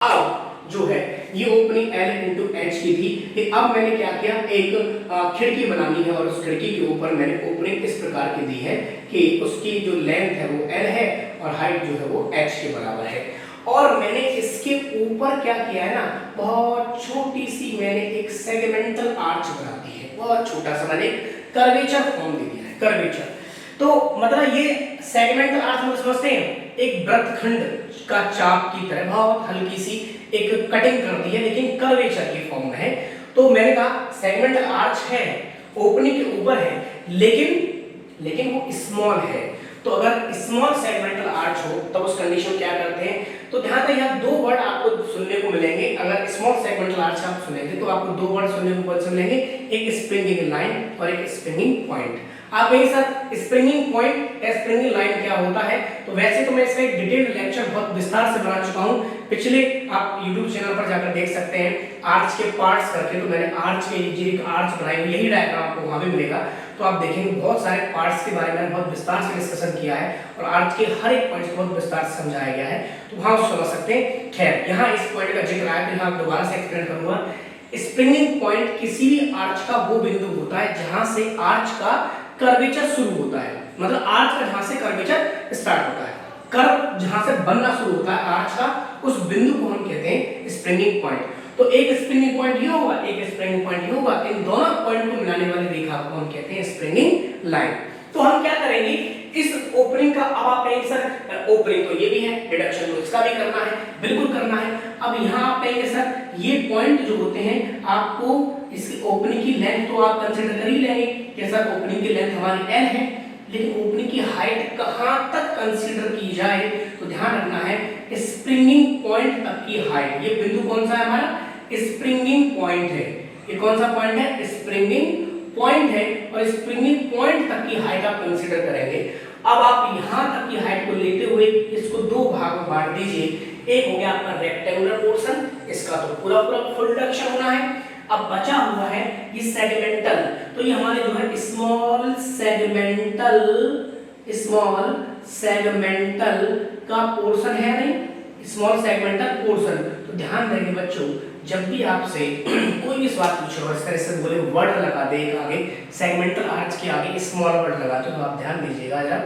अब जो है ये ओपनिंग L इंटू एच की थी कि अब मैंने क्या किया, एक खिड़की बनानी है और उस खिड़की के ऊपर मैंने ओपनिंग इस प्रकार की दी है कि उसकी जो लेंथ है वो L है और हाइट जो है वो h के बराबर है। और मैंने इसके ऊपर क्या किया है ना, बहुत छोटी सी मैंने एक सेगमेंटल आर्च बना दी है, बहुत छोटा सा मैंने कर्वेचर फॉर्म दे दिया है, कर्वेचर। तो मतलब ये सेगमेंटल आर्च हम समझते हैं एक वृत्तखंड का चाप की तरह बहुत हल्की सी एक कटिंग कर दी है, लेकिन कर्वेचर की फॉर्म में है। तो मैंने कहा सेगमेंटल आर्च है, ओपनिंग के ऊपर है, लेकिन वो स्मॉल है। तो अगर स्मॉल सेगमेंटल आर्च हो तब उस कंडीशन क्या करते हैं, तो ध्यान दें यहाँ दो वर्ड आपको सुनने को मिलेंगे। अगर स्मॉल सेगमेंटल आर्च आप सुनेंगे तो आपको दो वर्ड सुनने को मिलेंगे, एक स्प्रिंगिंग लाइन और एक स्प्रिंगिंग पॉइंट। आप मेरे साथ स्प्रिंगिंग पॉइंट या स्प्रिंगिंग लाइन क्या होता है, तो वैसे तो मैं इसका एक डिटेल्ड लेक्चर बहुत विस्तार से बना चुका हूं, पिछले आप YouTube चैनल पर जाकर देख सकते हैं आर्च के पार्ट्स करके। तो मैंने आर्च के ये एक आर्च बनाई हुई, यही डायग्राम आपको वहां भी मिलेगा। तो आप देखेंगे बहुत सारे पार्ट्स के बारे में बहुत विस्तार से डिस्कशन किया है और आर्च के हर एक पॉइंट को बहुत विस्तार से समझाया गया है, तो वहां समझ सकते हैं। खैर यहाँ इस पॉइंट का जिक्र आया तो यहाँ दोबारा से एक्सप्लेन करूंगा। स्प्रिंगिंग पॉइंट किसी भी आर्च का वो बिंदु होता है जहां से आर्च का कर्वेचर शुरू होता है, मतलब आर्च का जहां से कर्वेचर स्टार्ट होता है, कर्व जहां से बनना शुरू होता है आर्च का, उस बिंदु को हम कहते हैं स्प्रिंगिंग पॉइंट। तो एक स्प्रिंगिंग पॉइंट ये होगा, एक स्प्रिंगिंग पॉइंट ये होगा, इन दोनों पॉइंट को मिलाने वाली रेखा को हम कहते हैं स्प्रिंगिंग लाइन। तो हम क्या करेंगे इस ओपनिंग का, अब आप कहेंगे सर ओपनिंग तो ये भी है, डिडक्शन तो इसका भी करना है, बिल्कुल करना है। अब यहाँ आप कहेंगे सर ये पॉइंट जो होते हैं आपको इस ओपनिंग की लेंथ तो आप कंसीडर कर ही लेंगे कि सर ओपनिंग की लेंथ हमारी L है, लेकिन ओपनिंग की हाइट कहां तक कंसीडर की जाए, तो ध्यान रखना है स्प्रिंगिंग पॉइंट तक की हाइट। ये बिंदु कौन सा है हमारा, स्प्रिंगिंग पॉइंट है। ये कौन सा पॉइंट है, स्प्रिंगिंग पॉइंट है, और स्प्रिंगिंग पॉइंट तक की हाइट आप कंसीडर करेंगे। अब आप यहां तक की हाइट को लेते हुए इसको दो भाग में बांट दीजिए। एक हो गया आपका रेक्टेंगुलर पोर्शन, इसका तो पूरा फुल डिडक्शन होना है। अब बचा हुआ है ये सेगमेंटल, तो ये हमारे जो है स्मॉल सेगमेंटल का पोर्शन है, नहीं स्मॉल सेगमेंटल पोर्शन। तो ध्यान देंगे बच्चों, जब भी आपसे कोई भी सवाल पूछे और इस तरह से बोले वर्ड लगा दे आगे सेगमेंटल आर्च के आगे स्मॉल वर्ड लगाते हो, तो आप ध्यान दीजिएगा जरा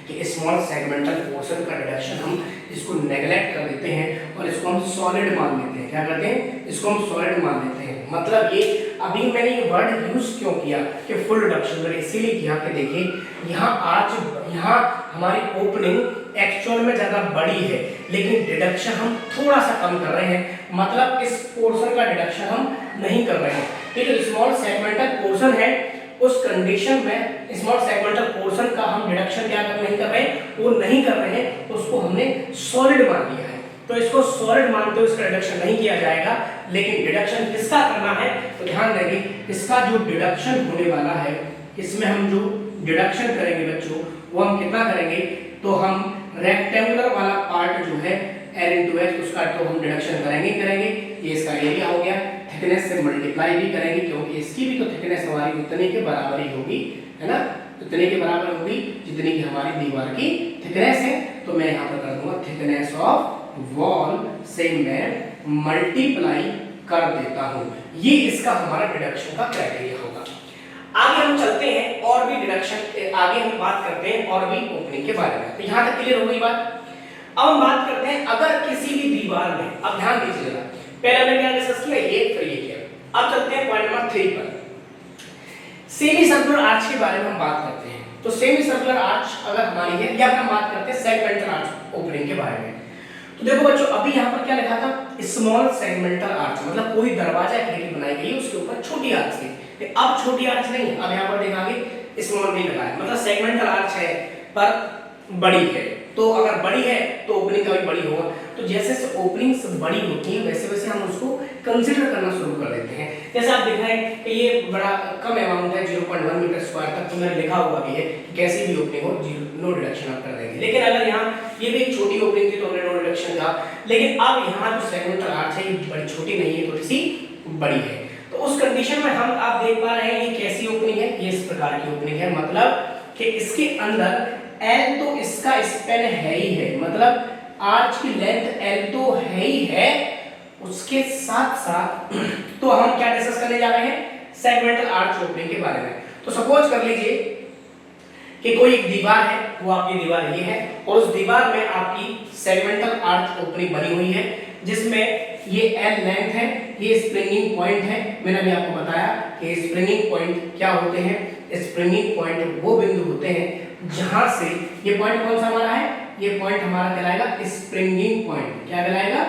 कि स्मॉल सेगमेंटल पोर्शन का डिडक्शन हम इसको नेगलेक्ट कर देते हैं और इसको हम सॉलिड मान लेते हैं। क्या करते हैं, इसको हम सॉलिड मान लेते हैं। मतलब ये अभी मैंने ये वर्ड यूज क्यों किया कि फुल डिडक्शन, मैंने इसीलिए किया कि देखिए यहाँ आर्च, यहाँ हमारी ओपनिंग एक्चुअल में ज्यादा बड़ी है, लेकिन डिडक्शन हम थोड़ा सा कम कर रहे हैं, मतलब इस पोर्शन का डिडक्शन हम नहीं कर रहे हैं। ठीक है, स्मॉल सेगमेंटल पोर्शन है, उस कंडीशन में स्मॉल सेगमेंटल पोर्शन का हम डिडक्शन क्या नहीं कर रहे हैं, वो नहीं कर रहे हैं, तो उसको हमने सॉलिड मान लिया है। तो इसको सॉलिड मानते हुए इसका डिडक्शन नहीं किया जाएगा, लेकिन डिडक्शन किसका करना है, तो ध्यान देंगे इसका जो डिडक्शन होने वाला है, इसमें हम जो डिडक्शन करेंगे बच्चों वो हम कितना करेंगे, तो हम रेक्टेंगुलर वाला पार्ट जो है L into H उसका तो हम डिडक्शन करेंगे। ये इसका एरिया हो गया, थिकनेस से मल्टीप्लाई भी करेंगे क्योंकि इसकी भी तो थिकनेस हमारी उतने के बराबर ही होगी, है ना, उतने के बराबर होगी जितनी की हमारी दीवार की थिकनेस है। तो मैं यहाँ पर कर दूंगा थिकनेस ऑफ वॉल से मैं मल्टीप्लाई कर देता हूँ। ये इसका हमारा डिडक्शन का क्राइटेरिया होगा। आगे हम चलते हैं और भी डिडक्शन, आगे हम बात करते हैं और भी ओपनिंग के बारे में। तो यहाँ तक क्लियर हो गई बात। अब हम बात करते हैं अगर किसी भी दीवार में, अब ध्यान दीजिएगा पहले हमने क्या डिस्कस किया, ये फिर ये किया। अब चलते हैं पॉइंट नंबर 3 पर, सेमी सर्कुलर आर्च के बारे में हम बात करते हैं। तो सेमी सर्कुलर आर्च अगर हमारी है, या हम बात करते हैं सेगमेंटल आर्च ओपनिंग के बारे में। तो देखो बच्चों अभी यहाँ पर क्या लिखा था, स्मॉल सेगमेंटल आर्च, मतलब कोई दरवाजा खिड़की बनाई गई है उसके ऊपर छोटी आर्च थी। अब छोटी आर्च नहीं, अब यहाँ पर देखेंगे स्मॉल नहीं लगा है, मतलब सेगमेंटल आर्च है पर बड़ी है। तो अगर बड़ी है तो ओपनिंग का भी बड़ी होगा। तो जैसे जैसे ओपनिंग्स बड़ी होती है वैसे वैसे हम उसको कंसीडर करना शुरू कर देते हैं। जैसे आप दिखाएं कि ये बड़ा कम अमाउंट है 0.1 मीटर स्क्वायर तक, तो मैंने लिखा हुआ भी है कि कैसी भी ओपनिंग हो नो डिडक्शन आप कर देंगे। लेकिन अगर यहाँ ये भी एक छोटी ओपनिंग थी तो हमने नो डिडक्शन कहा, लेकिन अब यहाँ जो सेगमेंटल आर्च है ये बड़ी छोटी नहीं है, थोड़ी सी बड़ी है। तो उस कंडीशन में हम आप देख पा रहे हैं ये कैसी ओपनिंग है, ये इस प्रकार की ओपनिंग है, मतलब कि इसके अंदर L तो इसका स्पेन है ही है, मतलब आर्च की लेंथ L तो है ही है, उसके साथ साथ तो हम क्या डिस्कस करने जा रहे हैं, सेगमेंटल आर्च ओपनिंग के बारे में। तो सपोज कर लीजिए कि कोई एक दीवार है, वो आपकी दीवार ये है और उस दीवार में आपकी सेगमेंटल आर्च ओपनिंग बनी हुई है, जिसमें ये L लेंथ है, ये स्प्रिंगिंग पॉइंट है। मैंने अभी आपको बताया कि स्प्रिंगिंग पॉइंट क्या होते हैं। स्प्रिंगिंग पॉइंट वो बिंदु होते हैं जहां से, ये पॉइंट कौन सा हमारा है, ये पॉइंट हमारा कहलाएगा स्प्रिंगिंग पॉइंट। क्या कहलाएगा,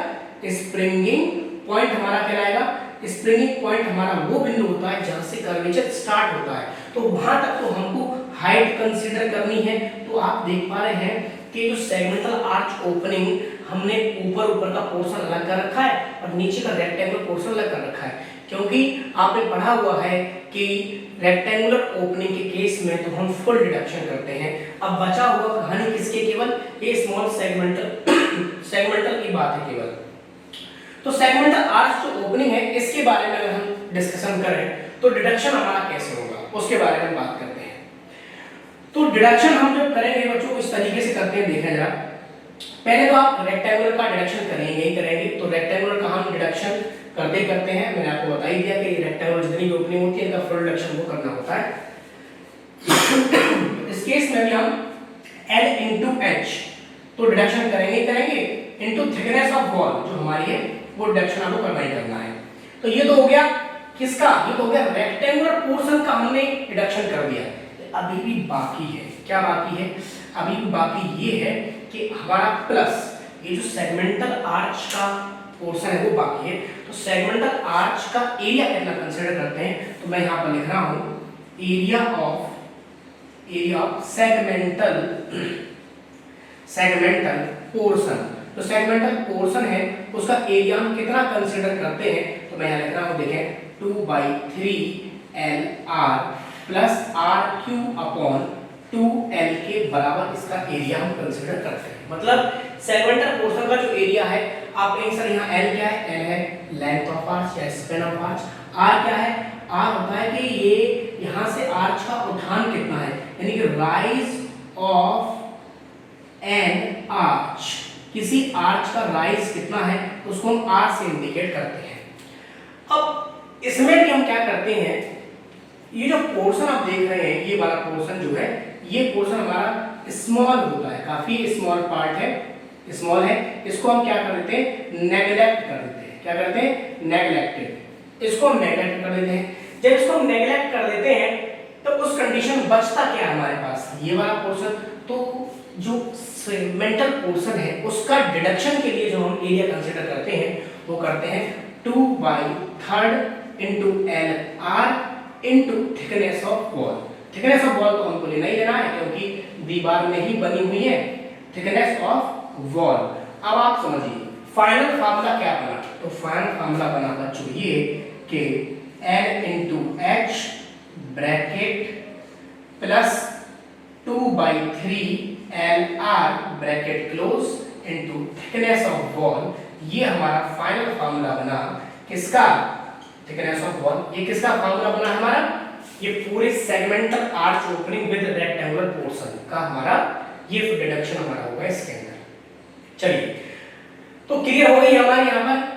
स्प्रिंगिंग पॉइंट हमारा कहलाएगा। स्प्रिंगिंग पॉइंट हमारा वो बिंदु होता है जहां से कर्वेचर स्टार्ट होता है, तो वहां तक तो हमको हाइट कंसीडर करनी है। तो आप देख पा रहे हैं कि जो सेगमेंटल आर्च ओपनिंग हमने ऊपर का पोर्शन अलग कर रखा है और नीचे का रेक्टेंगुलर पोर्शन अलग कर रखा है, क्योंकि आपने पढ़ा हुआ है कि रेक्टेंगुलर ओपनिंग के केस में तो हम फुल डिडक्शन करते हैं। अब बचा हुआ कहानी किसके, केवल ये स्मॉल सेगमेंटल की बात है केवल। तो सेगमेंटल आर्च जो ओपनिंग है, इसके बारे में अगर हम डिस्कशन करें तो डिडक्शन हमारा कैसे होगा उसके बारे में बात करते हैं। तो डिडक्शन हम जब करेंगे बच्चों इस तरीके से करते हैं, देखें जरा। पहले तो आप रेक्टेंगुलर का डिडक्शन करेंगे ही करेंगे। तो रेक्टेंगुलर का हम डिडक्शन करते हैं, मैंने आपको बता ही दिया कि रेक्टेंगुलर जितनी भी ओपनिंग होती है इनका फुल डिडक्शन वो करना होता है। इस केस में भी हम L into H तो डिडक्शन करेंगे इनटू थिकनेस ऑफ वॉल जो हमारी है वो डिडक्शन आपको करना ही करना है। तो ये तो हो गया किसका, ये तो हो गया रेक्टेंगुलर पोर्शन का हमने डिडक्शन कर दिया। अभी भी बाकी है, क्या बाकी है, अभी भी बाकी ये है कि हमारा प्लस ये जो सेगमेंटल आर्च का पोर्शन है वो बाकी है। तो सेगमेंटल आर्च का एरिया कितना कंसीडर करते हैं, तो मैं यहाँ पर लिख रहा हूँ एरिया ऑफ सेगमेंटल पोर्शन। तो सेगमेंटल पोर्शन है उसका एरिया हम कितना कंसीडर करते हैं, तो मैं यहाँ लिख रहा हूँ, देखें 2/3 LR प्लस R³/2L के बराबर इसका एरिया हम कंसीडर करते हैं। मतलब सेगमेंटल पोर्शन का जो एरिया है, आप कहेंगे सर यहाँ L क्या है, L है लेंथ ऑफ आर्च या स्पैन ऑफ आर्च। R क्या है, R होता है कि ये यहाँ से आर्च का उठान कितना है, यानी कि राइज ऑफ एन आर्च, किसी आर्च का राइज कितना है उसको हम R से इंडिकेट करते हैं। अब इसमें भी हम क्या करते हैं, ये जो पोर्शन आप देख रहे हैं, ये वाला पोर्शन जो है, ये पोर्शन हमारा स्मॉल होता है, काफी स्मॉल पार्ट है, स्मॉल है। इसको हम क्या कर देते हैं, नेग्लेक्ट कर देते हैं। क्या करते हैं, नेग्लेक्टेड, इसको हम नेग्लेक्ट कर देते हैं। जब इसको हम नेग्लेक्ट कर देते हैं तो उस कंडीशन बचता क्या है हमारे पास, ये वाला पोर्शन। तो जो सेगमेंटल पोर्शन है उसका डिडक्शन के लिए जो हम एरिया कंसीडर करते हैं वो करते हैं 2/3 into LR into thickness of wall. Thickness of wall तो हमको लेना ही लेना है क्योंकि दीवार में ही बनी हुई है, थिकनेस ऑफ वॉल। अब आप समझिए फाइनल फार्मूला क्या बना, तो फाइनल फार्मूला बना बच्चों ये कि L into H bracket plus 2/3 LR bracket close into thickness of wall. ये हमारा फाइनल फार्मूला बना किसका, थिकनेस ऑफ वॉल। ये किसका फार्मूला बना हमारा, ये पूरे segmental arch opening with rectangular portion का हमारा ये डिडक्शन हमारा होगा इसके अंदर। चलिए तो क्लियर हो गई हमारे यहाँ पर